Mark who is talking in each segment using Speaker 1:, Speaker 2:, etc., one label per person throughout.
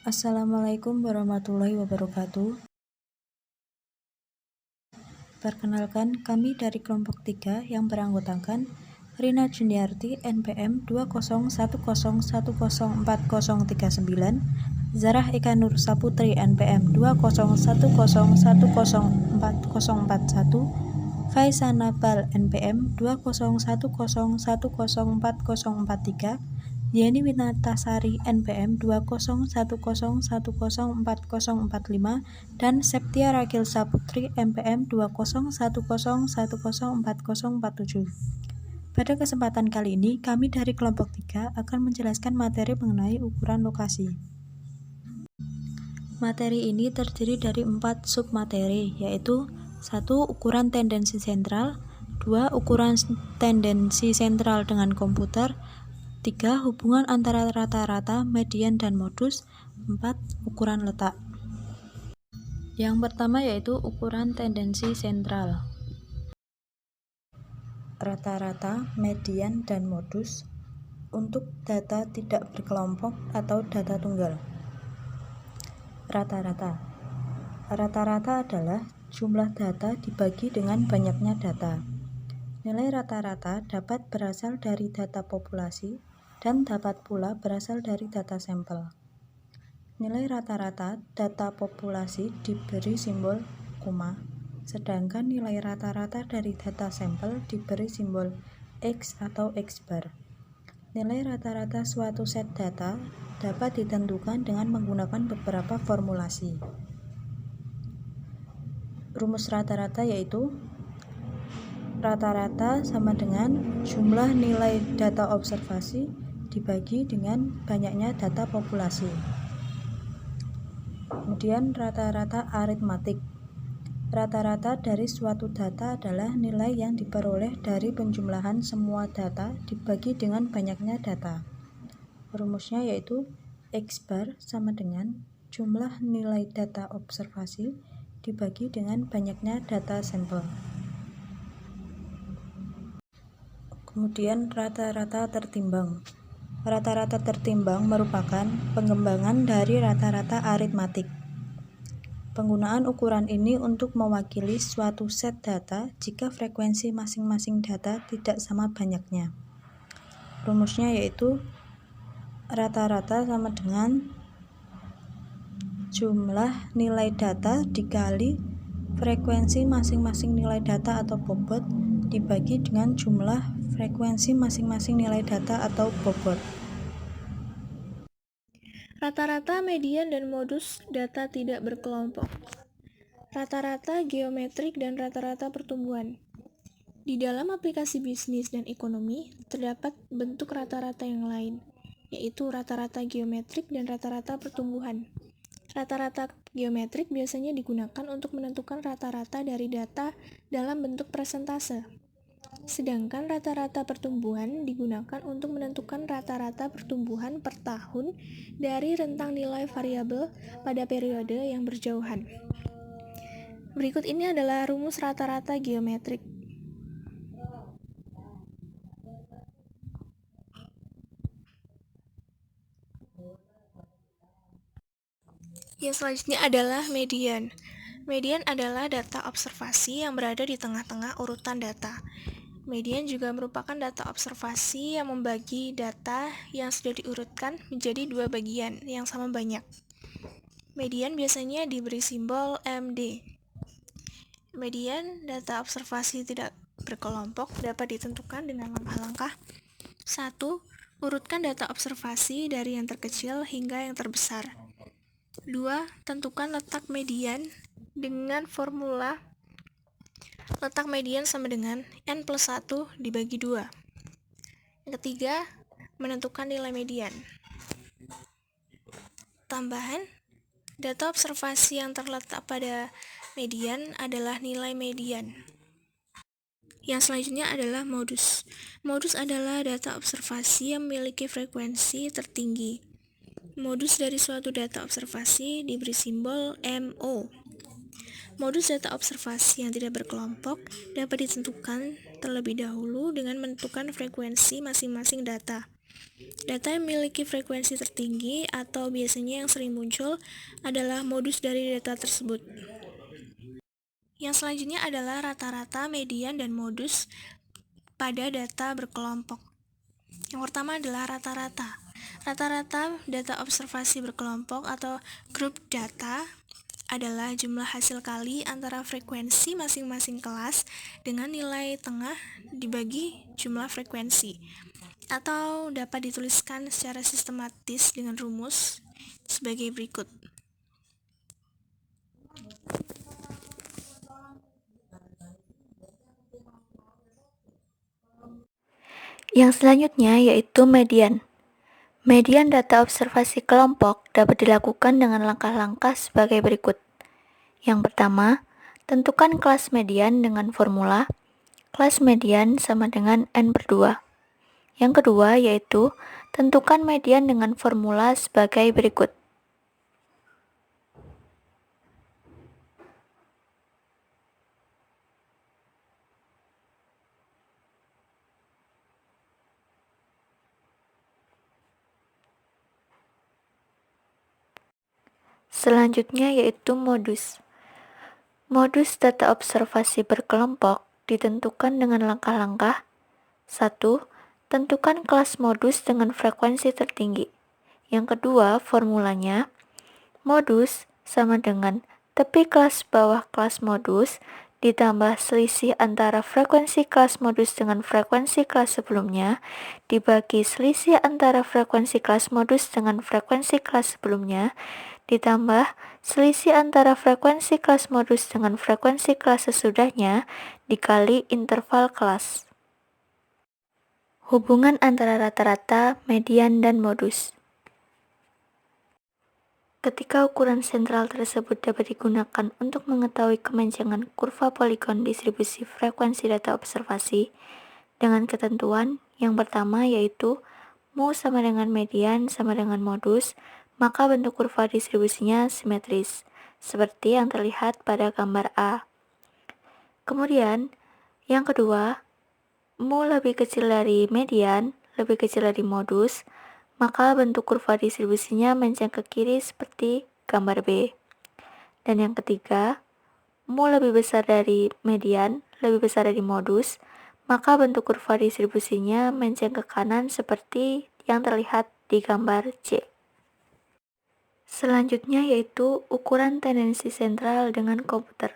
Speaker 1: Assalamualaikum warahmatullahi wabarakatuh. Perkenalkan, kami dari kelompok 3 yang beranggotakan Rina Juniarti NPM 201010439, Zarah Eka Nur Saputri NPM 20101044041, Faisana Bal NPM 20101044043, Yeni Winatasari NPM 20101044045 dan Septia Ragil Saputri NPM 20101044047. Pada kesempatan kali ini, kami dari kelompok 3 akan menjelaskan materi mengenai ukuran lokasi. Materi ini terdiri dari 4 submateri, yaitu 1. Ukuran tendensi sentral, 2. Ukuran tendensi sentral dengan komputer, 3. Hubungan antara rata-rata, median, dan modus, 4. Ukuran letak. Yang pertama yaitu ukuran tendensi sentral. Rata-rata, median, dan modus untuk data tidak berkelompok atau data tunggal. Rata-rata. Rata-rata adalah jumlah data dibagi dengan banyaknya data. Nilai rata-rata dapat berasal dari data populasi dan dapat pula berasal dari data sampel. Nilai rata-rata data populasi diberi simbol koma, sedangkan nilai rata-rata dari data sampel diberi simbol X atau X bar. Nilai rata-rata suatu set data dapat ditentukan dengan menggunakan beberapa formulasi. Rumus rata-rata yaitu rata-rata sama dengan jumlah nilai data observasi dibagi dengan banyaknya data populasi. Kemudian rata-rata aritmatik. Rata-rata dari suatu data adalah nilai yang diperoleh dari penjumlahan semua data dibagi dengan banyaknya data. Rumusnya yaitu X bar sama dengan jumlah nilai data observasi dibagi dengan banyaknya data sampel. Kemudian rata-rata tertimbang. Rata-rata tertimbang merupakan pengembangan dari rata-rata aritmatik. Penggunaan ukuran ini untuk mewakili suatu set data jika frekuensi masing-masing data tidak sama banyaknya. Rumusnya yaitu rata-rata sama dengan jumlah nilai data dikali frekuensi masing-masing nilai data atau bobot dibagi dengan jumlah frekuensi masing-masing nilai data atau bobot.
Speaker 2: Rata-rata, median, dan modus data tidak berkelompok. Rata-rata geometrik dan rata-rata pertumbuhan. Di dalam aplikasi bisnis dan ekonomi, terdapat bentuk rata-rata yang lain, yaitu rata-rata geometrik dan rata-rata pertumbuhan. Rata-rata geometrik biasanya digunakan untuk menentukan rata-rata dari data dalam bentuk persentase. Sedangkan rata-rata pertumbuhan digunakan untuk menentukan rata-rata pertumbuhan per tahun dari rentang nilai variabel pada periode yang berjauhan. Berikut ini adalah rumus rata-rata geometrik. Yang selanjutnya adalah median. Median adalah data observasi yang berada di tengah-tengah urutan data. Median juga merupakan data observasi yang membagi data yang sudah diurutkan menjadi dua bagian yang sama banyak. Median biasanya diberi simbol MD. Median data observasi tidak berkelompok dapat ditentukan dengan langkah-langkah. 1. Urutkan data observasi dari yang terkecil hingga yang terbesar. 2. Tentukan letak median dengan formula letak median sama dengan N plus 1 dibagi 2. Yang ketiga, menentukan nilai median. Tambahan, data observasi yang terletak pada median adalah nilai median. Yang selanjutnya adalah modus. Modus adalah data observasi yang memiliki frekuensi tertinggi. Modus dari suatu data observasi diberi simbol MO. Modus data observasi yang tidak berkelompok dapat ditentukan terlebih dahulu dengan menentukan frekuensi masing-masing data. Data yang memiliki frekuensi tertinggi atau biasanya yang sering muncul adalah modus dari data tersebut. Yang selanjutnya adalah rata-rata, median, dan modus pada data berkelompok. Yang pertama adalah rata-rata. Rata-rata data observasi berkelompok atau group data adalah jumlah hasil kali antara frekuensi masing-masing kelas dengan nilai tengah dibagi jumlah frekuensi, atau dapat dituliskan secara sistematis dengan rumus sebagai berikut.
Speaker 3: Yang selanjutnya yaitu median. Median data observasi kelompok dapat dilakukan dengan langkah-langkah sebagai berikut. Yang pertama, tentukan kelas median dengan formula kelas median sama dengan N/2. Yang kedua yaitu tentukan median dengan formula sebagai berikut. Selanjutnya yaitu modus. Modus data observasi berkelompok ditentukan dengan langkah-langkah. 1. Tentukan kelas modus dengan frekuensi tertinggi. Yang kedua, formulanya modus sama dengan tepi kelas bawah kelas modus ditambah selisih antara frekuensi kelas modus dengan frekuensi kelas sebelumnya dibagi selisih antara frekuensi kelas modus dengan frekuensi kelas sebelumnya ditambah selisih antara frekuensi kelas modus dengan frekuensi kelas sesudahnya dikali interval kelas. Hubungan antara rata-rata, median, dan modus. Ketika ukuran sentral tersebut dapat digunakan untuk mengetahui kemanjangan kurva poligon distribusi frekuensi data observasi dengan ketentuan yang pertama yaitu mu sama dengan median sama dengan modus, maka bentuk kurva distribusinya simetris, seperti yang terlihat pada gambar A. Kemudian, yang kedua, mu lebih kecil dari median, lebih kecil dari modus, maka bentuk kurva distribusinya menceng ke kiri seperti gambar B. Dan yang ketiga, mu lebih besar dari median, lebih besar dari modus, maka bentuk kurva distribusinya menceng ke kanan seperti yang terlihat di gambar C. Selanjutnya yaitu ukuran tendensi sentral dengan komputer.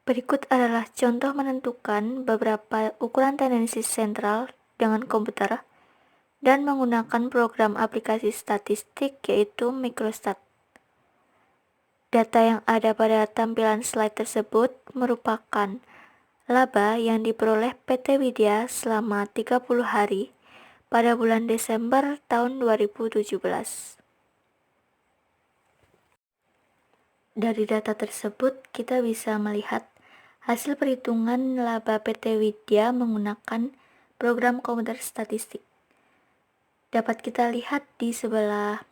Speaker 3: Berikut adalah contoh menentukan beberapa ukuran tendensi sentral dengan komputer dan menggunakan program aplikasi statistik yaitu Microstat. Data yang ada pada tampilan slide tersebut merupakan laba yang diperoleh PT Widya selama 30 hari pada bulan Desember tahun 2017. Dari data tersebut, kita bisa melihat hasil perhitungan laba PT Widya menggunakan program komputer statistik. Dapat kita lihat di sebelah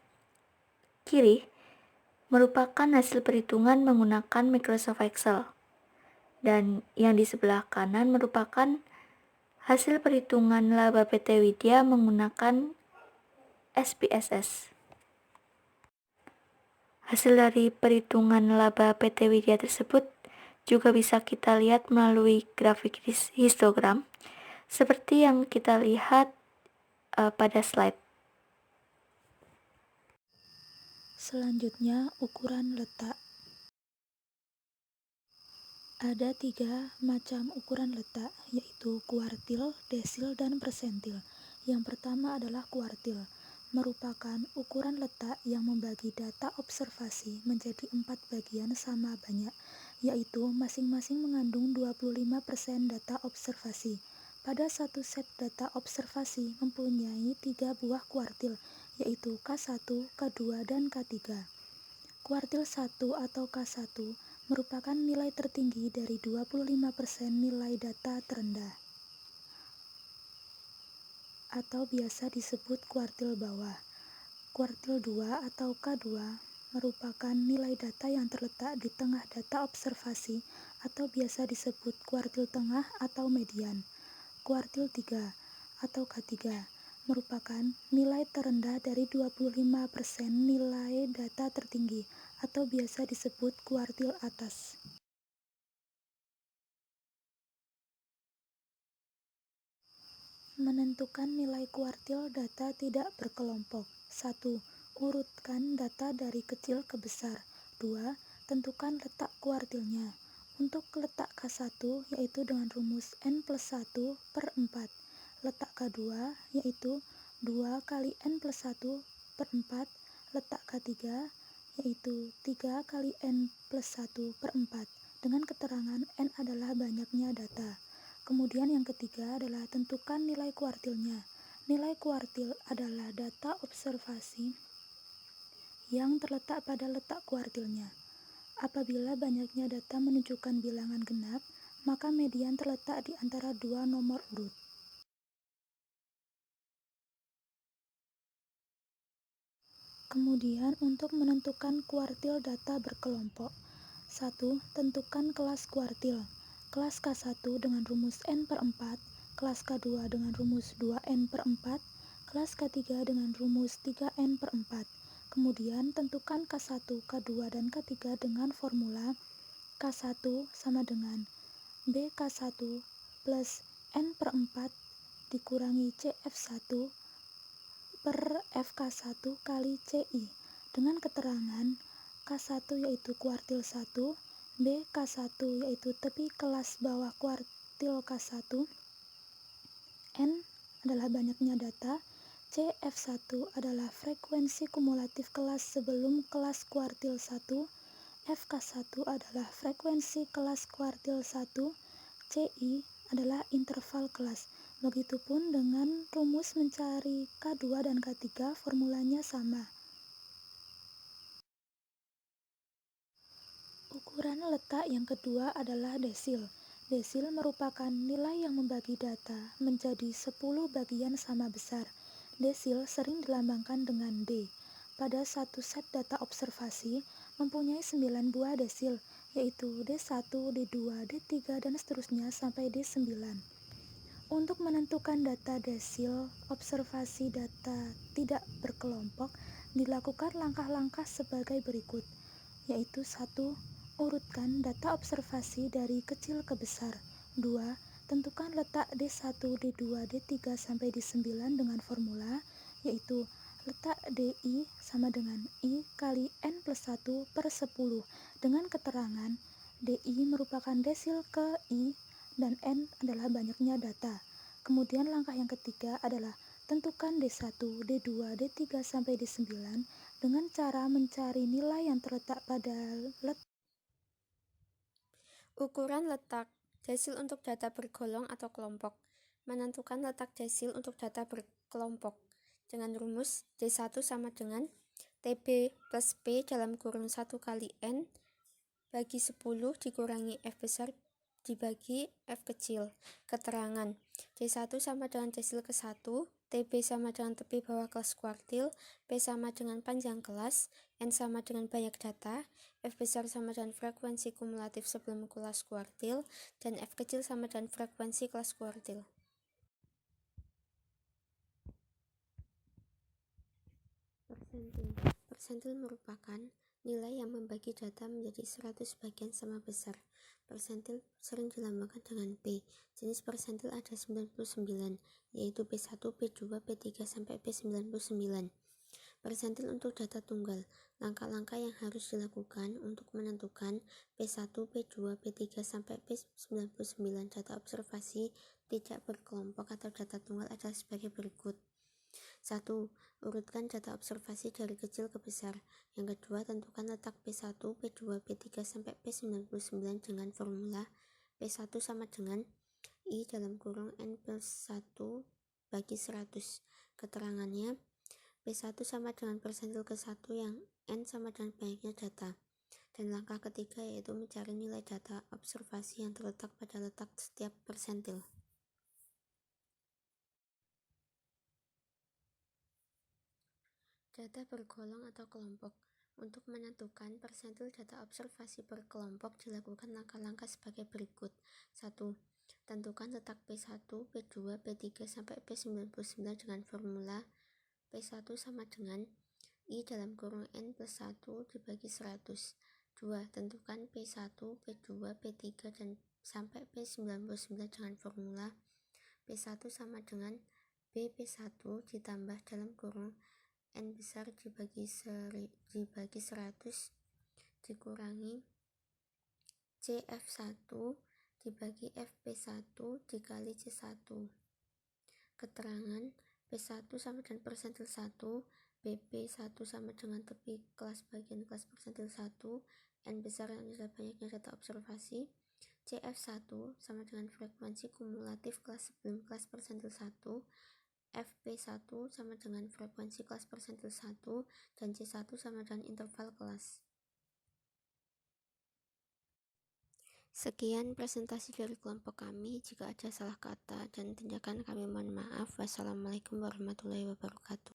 Speaker 3: kiri, merupakan hasil perhitungan menggunakan Microsoft Excel. Dan yang di sebelah kanan merupakan hasil perhitungan laba PT Widya menggunakan SPSS. Hasil dari perhitungan laba PT Widya tersebut juga bisa kita lihat melalui grafik histogram seperti yang kita lihat pada slide.
Speaker 1: Selanjutnya, ukuran letak. Ada 3 macam ukuran letak, yaitu kuartil, desil, dan persentil. Yang pertama adalah kuartil, merupakan ukuran letak yang membagi data observasi menjadi 4 bagian sama banyak, yaitu masing-masing mengandung 25% data observasi. Pada satu set data observasi mempunyai 3 buah kuartil, yaitu K1, K2, dan K3. Kuartil 1 atau K1 merupakan nilai tertinggi dari 25% nilai data terendah, atau biasa disebut kuartil bawah. Kuartil 2 atau K2 merupakan nilai data yang terletak di tengah data observasi atau biasa disebut kuartil tengah atau median. Kuartil 3
Speaker 4: atau K3, merupakan nilai terendah dari 25% nilai data tertinggi atau biasa disebut kuartil atas. Menentukan nilai kuartil data tidak berkelompok. 1. Urutkan data dari kecil ke besar. 2. Tentukan letak kuartilnya. Untuk letak K1 yaitu dengan rumus N+1 per 4. Letak K2 yaitu 2 kali N+1 per 4. Letak K3 yaitu 3 kali N+1 per 4 dengan keterangan N adalah banyaknya data. Kemudian yang ketiga adalah tentukan nilai kuartilnya. Nilai kuartil adalah data observasi yang terletak pada letak kuartilnya. Apabila banyaknya data menunjukkan bilangan genap, maka median terletak di antara dua nomor urut. Kemudian untuk menentukan kuartil data berkelompok. 1. Tentukan kelas kuartil. Kelas K1 dengan rumus N per 4, kelas K2 dengan rumus 2N per 4, kelas K3 dengan rumus 3N per 4. Kemudian tentukan K1, K2, dan K3 dengan formula K1 sama dengan BK1 plus N per 4 dikurangi CF1 per FK1 kali CI dengan keterangan K1 yaitu kuartil 1, BK1 yaitu tepi kelas bawah kuartil K1, N adalah banyaknya data, CF1 adalah frekuensi kumulatif kelas sebelum kelas kuartil 1, FK1 adalah frekuensi kelas kuartil 1, CI adalah interval kelas. Begitupun dengan rumus mencari K2 dan K3, formulanya sama. Ukuran letak yang kedua adalah desil. Desil merupakan nilai yang membagi data menjadi 10 bagian sama besar. Desil sering dilambangkan dengan D. Pada satu set data observasi mempunyai 9 buah desil, yaitu D1, D2, D3, dan seterusnya sampai D9. Untuk menentukan data desil, observasi data tidak berkelompok dilakukan langkah-langkah sebagai berikut, yaitu 1. Urutkan data observasi dari kecil ke besar. 2. Tentukan letak D1, D2, D3 sampai D9 dengan formula, yaitu letak DI sama dengan I kali N+1 per 10 dengan keterangan DI merupakan desil ke I dan N adalah banyaknya data. Kemudian langkah yang ketiga adalah tentukan D1, D2, D3 sampai D9 dengan cara mencari nilai yang terletak pada letak.
Speaker 3: Ukuran letak desil untuk data bergolong atau kelompok. Menentukan letak desil untuk data berkelompok dengan rumus D1 sama dengan TB plus P dalam kurung 1 kali N bagi 10 dikurangi F besar dibagi F kecil. Keterangan D1 sama dengan desil ke 1, TB sama dengan tepi bawah kelas kuartil, P sama dengan panjang kelas, N sama dengan banyak data, F besar sama dengan frekuensi kumulatif sebelum kelas kuartil, dan F kecil sama dengan frekuensi kelas kuartil. Persentil. Persentil merupakan nilai yang membagi data menjadi 100 bagian sama besar. Persentil sering dilambangkan dengan P. Jenis persentil ada 99, yaitu P1, P2, P3 sampai P99. Persentil untuk data tunggal. Langkah-langkah yang harus dilakukan untuk menentukan P1, P2, P3 sampai P99 data observasi tidak berkelompok atau data tunggal adalah sebagai berikut. 1. Urutkan data observasi dari kecil ke besar. Yang kedua, tentukan letak P1, P2, P3 sampai P99 dengan formula P1 sama dengan I dalam kurung N plus 1 bagi 100. Keterangannya, P1 sama dengan persentil ke 1 yang N sama dengan banyaknya data. Dan langkah ketiga yaitu mencari nilai data observasi yang terletak pada letak setiap persentil. Data bergolong atau kelompok. Untuk menentukan persentil data observasi berkelompok dilakukan langkah-langkah sebagai berikut. 1.
Speaker 5: Tentukan letak P1, P2, P3 sampai P99 dengan formula P1 sama dengan I dalam kurung N plus 1 dibagi 100. 2. Tentukan P1, P2, P3 dan sampai P99 dengan formula P1 sama dengan B P1 ditambah dalam kurung N besar dibagi 100 dikurangi CF1 dibagi FP1 dikali C1. Keterangan P1 sama dengan persentil 1, BP1 sama dengan tepi kelas bagian kelas persentil 1, N besar yang adalah banyaknya data observasi, CF1 sama dengan frekuensi kumulatif kelas sebelum kelas persentil 1, FP1 sama dengan frekuensi kelas persentil 1, dan C1 sama dengan interval kelas. Sekian presentasi dari kelompok kami. Jika ada salah kata dan tindakan kami mohon maaf. Wassalamualaikum warahmatullahi wabarakatuh.